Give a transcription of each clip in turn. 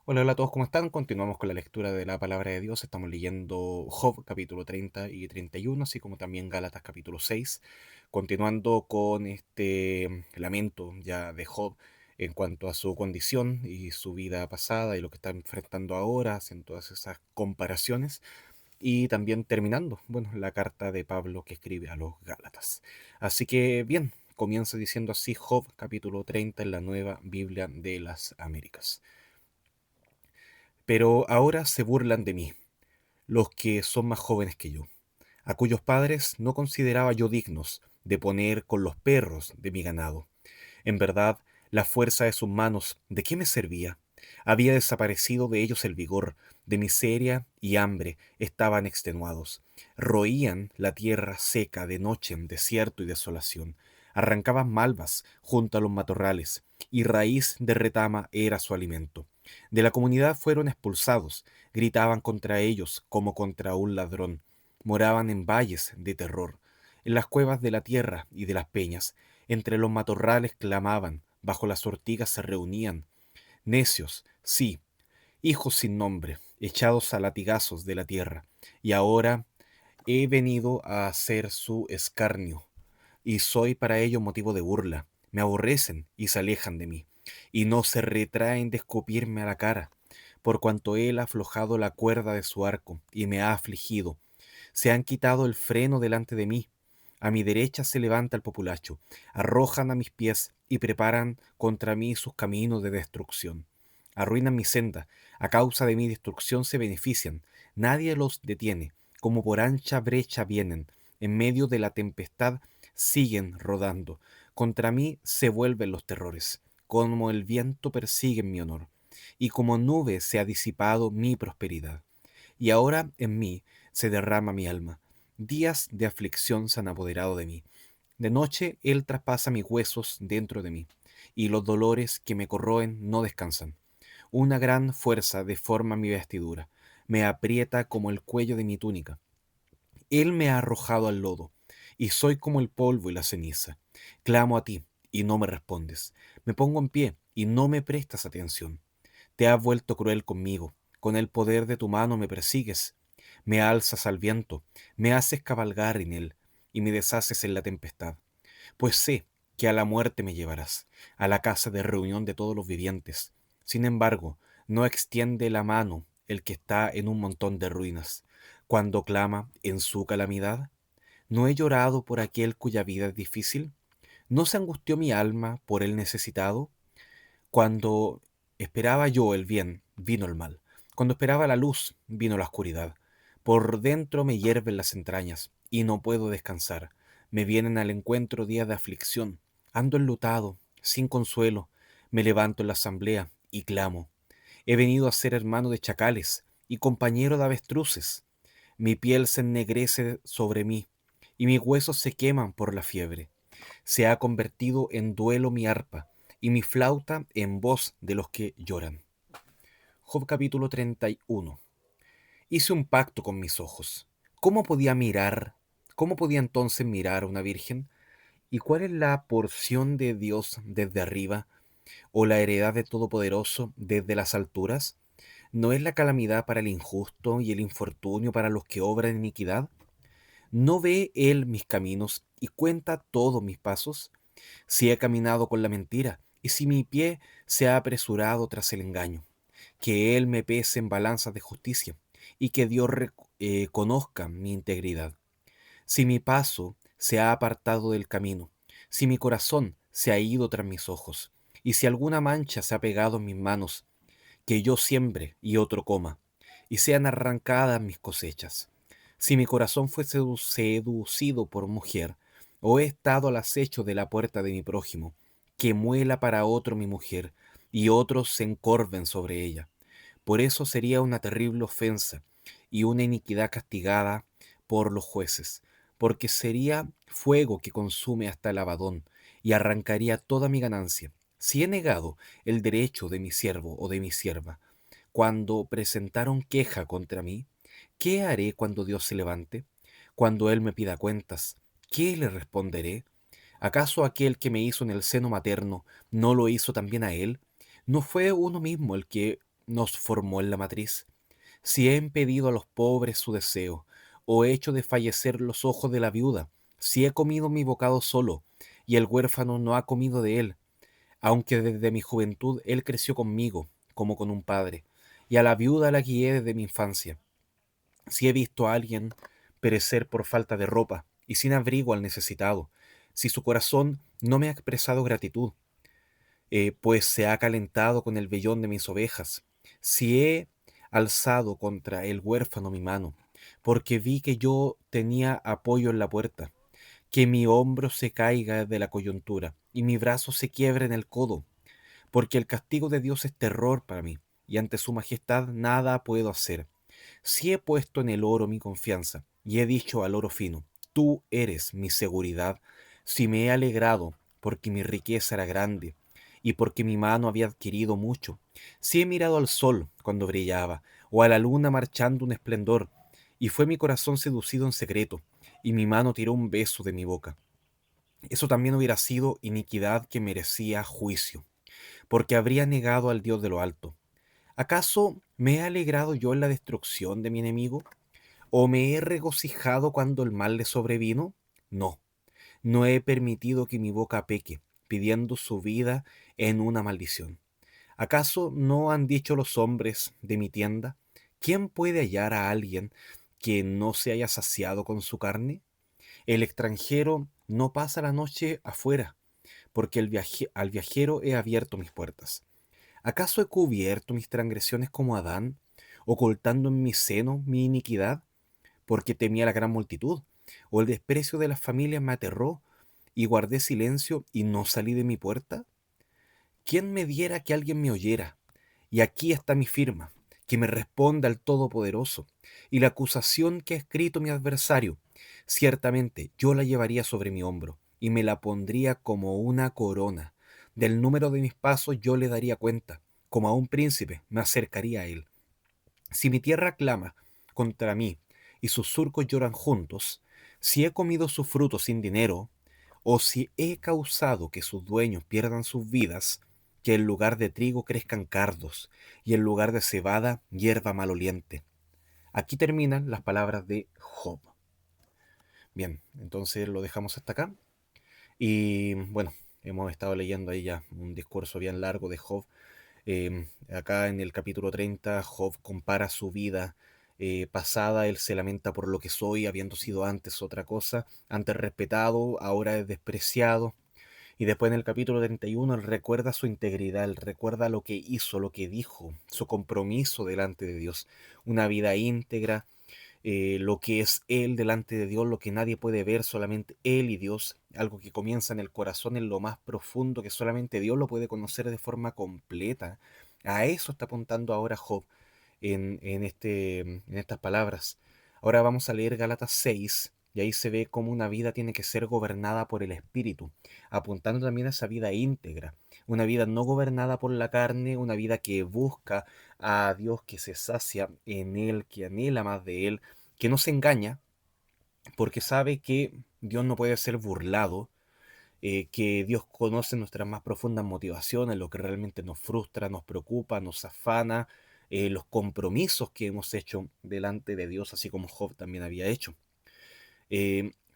Hola, hola a todos, ¿cómo están? Continuamos con la lectura de la palabra de Dios. Estamos leyendo Job capítulo 30 y 31, así como también Gálatas capítulo 6, continuando con este lamento ya de Job en cuanto a su condición y su vida pasada y lo que está enfrentando ahora, haciendo todas esas comparaciones y también terminando, bueno, la carta de Pablo que escribe a los Gálatas. Así que bien, comienza diciendo así Job capítulo 30 en la Nueva Biblia de las Américas. Pero ahora se burlan de mí, los que son más jóvenes que yo, a cuyos padres no consideraba yo dignos de poner con los perros de mi ganado. En verdad, la fuerza de sus manos, ¿de qué me servía? Había desaparecido de ellos el vigor, de miseria y hambre estaban extenuados. Roían la tierra seca de noche en desierto y desolación. Arrancaban malvas junto a los matorrales, y raíz de retama era su alimento. De la comunidad fueron expulsados, gritaban contra ellos como contra un ladrón. Moraban en valles de terror, en las cuevas de la tierra y de las peñas. Entre los matorrales clamaban, bajo las ortigas se reunían. Necios, sí, hijos sin nombre, echados a latigazos de la tierra. Y ahora he venido a hacer su escarnio, y soy para ello motivo de burla. Me aborrecen y se alejan de mí, y no se retraen de escupirme a la cara, por cuanto él ha aflojado la cuerda de su arco y me ha afligido. Se han quitado el freno delante de mí. A mi derecha se levanta el populacho. Arrojan a mis pies y preparan contra mí sus caminos de destrucción. Arruinan mi senda. A causa de mi destrucción se benefician. Nadie los detiene. Como por ancha brecha vienen. En medio de la tempestad siguen rodando. Contra mí se vuelven los terrores. Como el viento persiguen mi honor. Y como nube se ha disipado mi prosperidad. Y ahora en mí se derrama mi alma. Días de aflicción se han apoderado de mí. De noche Él traspasa mis huesos dentro de mí, y los dolores que me corroen no descansan. Una gran fuerza deforma mi vestidura, me aprieta como el cuello de mi túnica. Él me ha arrojado al lodo, y soy como el polvo y la ceniza. Clamo a ti, y no me respondes. Me pongo en pie, y no me prestas atención. Te has vuelto cruel conmigo, con el poder de tu mano me persigues. Me alzas al viento, me haces cabalgar en él, y me deshaces en la tempestad. Pues sé que a la muerte me llevarás, a la casa de reunión de todos los vivientes. Sin embargo, no extiende la mano el que está en un montón de ruinas. Cuando clama en su calamidad, ¿no he llorado por aquel cuya vida es difícil? ¿No se angustió mi alma por el necesitado? Cuando esperaba yo el bien, vino el mal. Cuando esperaba la luz, vino la oscuridad. Por dentro me hierven las entrañas y no puedo descansar. Me vienen al encuentro días de aflicción. Ando enlutado, sin consuelo. Me levanto en la asamblea y clamo. He venido a ser hermano de chacales y compañero de avestruces. Mi piel se ennegrece sobre mí y mis huesos se queman por la fiebre. Se ha convertido en duelo mi arpa y mi flauta en voz de los que lloran. Job capítulo 31. Hice un pacto con mis ojos. ¿Cómo podía mirar? ¿Cómo podía entonces mirar a una virgen? ¿Y cuál es la porción de Dios desde arriba o la heredad de Todopoderoso desde las alturas? ¿No es la calamidad para el injusto y el infortunio para los que obran iniquidad? ¿No ve Él mis caminos y cuenta todos mis pasos? Si he caminado con la mentira, y si mi pie se ha apresurado tras el engaño, que Él me pese en balanzas de justicia, y que Dios conozca mi integridad. Si mi paso se ha apartado del camino, si mi corazón se ha ido tras mis ojos, y si alguna mancha se ha pegado en mis manos, que yo siembre y otro coma, y sean arrancadas mis cosechas. Si mi corazón fue seducido por mujer, o he estado al acecho de la puerta de mi prójimo, que muela para otro mi mujer, y otros se encorven sobre ella. Por eso sería una terrible ofensa y una iniquidad castigada por los jueces, porque sería fuego que consume hasta el abadón, y arrancaría toda mi ganancia. Si he negado el derecho de mi siervo o de mi sierva, cuando presentaron queja contra mí, ¿qué haré cuando Dios se levante? Cuando Él me pida cuentas, ¿qué le responderé? ¿Acaso aquel que me hizo en el seno materno no lo hizo también a Él? ¿No fue uno mismo el que nos formó en la matriz? Si he impedido a los pobres su deseo, o he hecho desfallecer los ojos de la viuda, si he comido mi bocado solo, y el huérfano no ha comido de él, aunque desde mi juventud él creció conmigo, como con un padre, y a la viuda la guié desde mi infancia. Si he visto a alguien perecer por falta de ropa, y sin abrigo al necesitado, si su corazón no me ha expresado gratitud, pues se ha calentado con el vellón de mis ovejas, si he alzado contra el huérfano mi mano, porque vi que yo tenía apoyo en la puerta, que mi hombro se caiga de la coyuntura y mi brazo se quiebre en el codo, porque el castigo de Dios es terror para mí, y ante su majestad nada puedo hacer. Si he puesto en el oro mi confianza, y he dicho al oro fino, tú eres mi seguridad, si me he alegrado porque mi riqueza era grande, y porque mi mano había adquirido mucho, si he mirado al sol cuando brillaba, o a la luna marchando un esplendor, y fue mi corazón seducido en secreto, y mi mano tiró un beso de mi boca. Eso también hubiera sido iniquidad que merecía juicio, porque habría negado al Dios de lo alto. ¿Acaso me he alegrado yo en la destrucción de mi enemigo? ¿O me he regocijado cuando el mal le sobrevino? No, no he permitido que mi boca peque, pidiendo su vida en una maldición. ¿Acaso no han dicho los hombres de mi tienda? ¿Quién puede hallar a alguien que no se haya saciado con su carne? El extranjero no pasa la noche afuera, porque al viajero he abierto mis puertas. ¿Acaso he cubierto mis transgresiones como Adán, ocultando en mi seno mi iniquidad, porque temía la gran multitud? ¿O el desprecio de las familias me aterró, y guardé silencio y no salí de mi puerta? ¿Quién me diera que alguien me oyera? Y aquí está mi firma, que me responda el Todopoderoso, y la acusación que ha escrito mi adversario. Ciertamente yo la llevaría sobre mi hombro, y me la pondría como una corona. Del número de mis pasos yo le daría cuenta, como a un príncipe me acercaría a él. Si mi tierra clama contra mí, y sus surcos lloran juntos, si he comido su fruto sin dinero, o si he causado que sus dueños pierdan sus vidas, que en lugar de trigo crezcan cardos, y en lugar de cebada hierba maloliente. Aquí terminan las palabras de Job. Bien, entonces lo dejamos hasta acá. Y bueno, hemos estado leyendo ahí ya un discurso bien largo de Job. Acá en el capítulo 30, Job compara su vida pasada, él se lamenta por lo que soy, habiendo sido antes otra cosa, antes respetado, ahora es despreciado. Y después en el capítulo 31 él recuerda su integridad, él recuerda lo que hizo, lo que dijo, su compromiso delante de Dios, una vida íntegra, lo que es Él delante de Dios, lo que nadie puede ver, solamente Él y Dios, algo que comienza en el corazón, en lo más profundo, que solamente Dios lo puede conocer de forma completa. A eso está apuntando ahora Job en estas palabras. Ahora vamos a leer Gálatas 6. Y ahí se ve cómo una vida tiene que ser gobernada por el Espíritu, apuntando también a esa vida íntegra, una vida no gobernada por la carne, una vida que busca a Dios, que se sacia en Él, que anhela más de Él, que no se engaña, porque sabe que Dios no puede ser burlado, que Dios conoce nuestras más profundas motivaciones, lo que realmente nos frustra, nos preocupa, nos afana, los compromisos que hemos hecho delante de Dios, así como Job también había hecho.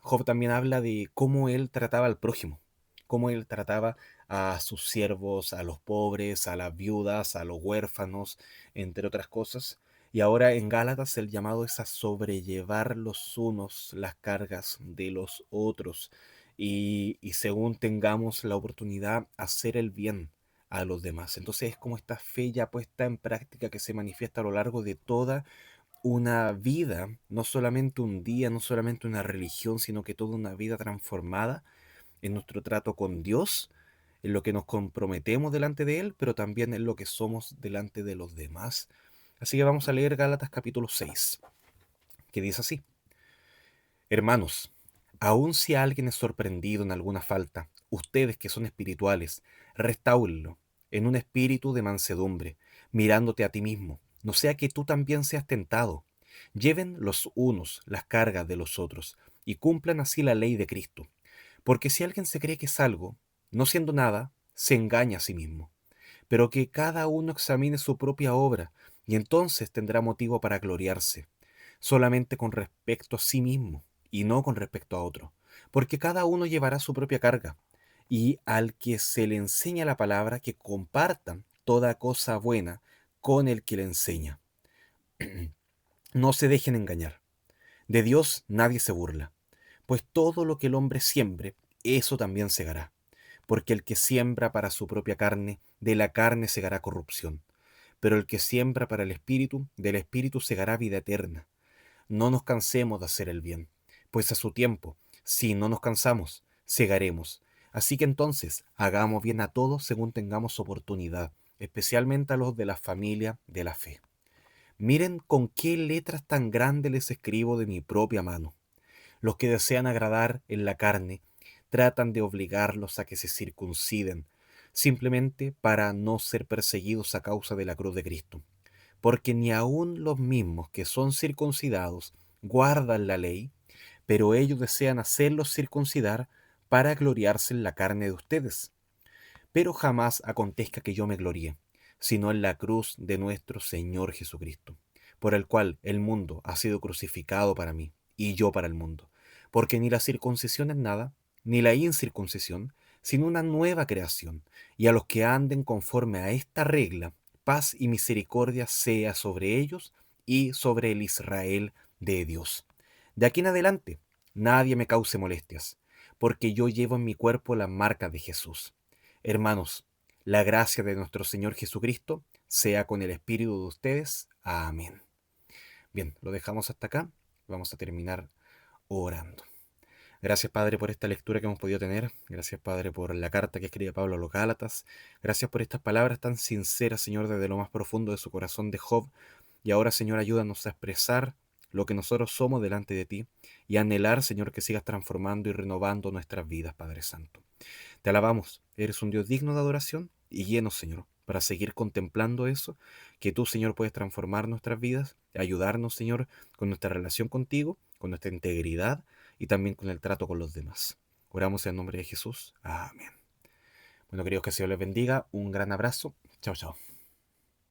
Job también habla de cómo él trataba al prójimo, cómo él trataba a sus siervos, a los pobres, a las viudas, a los huérfanos, entre otras cosas. Y ahora en Gálatas el llamado es a sobrellevar los unos las cargas de los otros y según tengamos la oportunidad, hacer el bien a los demás. Entonces es como esta fe ya puesta en práctica que se manifiesta a lo largo de toda una vida, no solamente un día, no solamente una religión, sino que toda una vida transformada en nuestro trato con Dios, en lo que nos comprometemos delante de Él, pero también en lo que somos delante de los demás. Así que vamos a leer Gálatas capítulo 6, que dice así: Hermanos, aun si alguien es sorprendido en alguna falta, ustedes que son espirituales, restáurenlo en un espíritu de mansedumbre, mirándote a ti mismo, no sea que tú también seas tentado. Lleven los unos las cargas de los otros y cumplan así la ley de Cristo. Porque si alguien se cree que es algo, no siendo nada, se engaña a sí mismo. pero que cada uno examine su propia obra, y entonces tendrá motivo para gloriarse, solamente con respecto a sí mismo, y no con respecto a otro, porque cada uno llevará su propia carga, y al que se le enseña la palabra, que compartan toda cosa buena con el que le enseña. No se dejen engañar. De Dios nadie se burla, pues todo lo que el hombre siembre, eso también segará. Porque el que siembra para su propia carne, de la carne segará corrupción. Pero el que siembra para el Espíritu, del Espíritu segará vida eterna. No nos cansemos de hacer el bien, pues a su tiempo, si no nos cansamos, segaremos. Así que entonces, hagamos bien a todos según tengamos oportunidad, especialmente a los de la familia de la fe. Miren con qué letras tan grandes les escribo de mi propia mano. Los que desean agradar en la carne tratan de obligarlos a que se circunciden, simplemente para no ser perseguidos a causa de la cruz de Cristo. Porque ni aun los mismos que son circuncidados guardan la ley, pero ellos desean hacerlos circuncidar para gloriarse en la carne de ustedes. Pero jamás acontezca que yo me gloríe, sino en la cruz de nuestro Señor Jesucristo, por el cual el mundo ha sido crucificado para mí, y yo para el mundo. Porque ni la circuncisión es nada, ni la incircuncisión, sino una nueva creación, y a los que anden conforme a esta regla, paz y misericordia sea sobre ellos y sobre el Israel de Dios. De aquí en adelante, nadie me cause molestias, porque yo llevo en mi cuerpo la marca de Jesús. Hermanos, la gracia de nuestro Señor Jesucristo sea con el espíritu de ustedes. Amén. Bien, lo dejamos hasta acá. Vamos a terminar orando. Gracias, Padre, por esta lectura que hemos podido tener. Gracias, Padre, por la carta que escribe Pablo a los Gálatas. Gracias por estas palabras tan sinceras, Señor, desde lo más profundo de su corazón de Job. Y ahora, Señor, ayúdanos a expresar lo que nosotros somos delante de ti y a anhelar, Señor, que sigas transformando y renovando nuestras vidas, Padre Santo. Te alabamos, eres un Dios digno de adoración y llenos, Señor, para seguir contemplando eso, que tú, Señor, puedes transformar nuestras vidas, ayudarnos, Señor, con nuestra relación contigo, con nuestra integridad y también con el trato con los demás. Oramos en nombre de Jesús. Amén. Bueno, queridos, que el Señor les bendiga. Un gran abrazo. Chao, chao.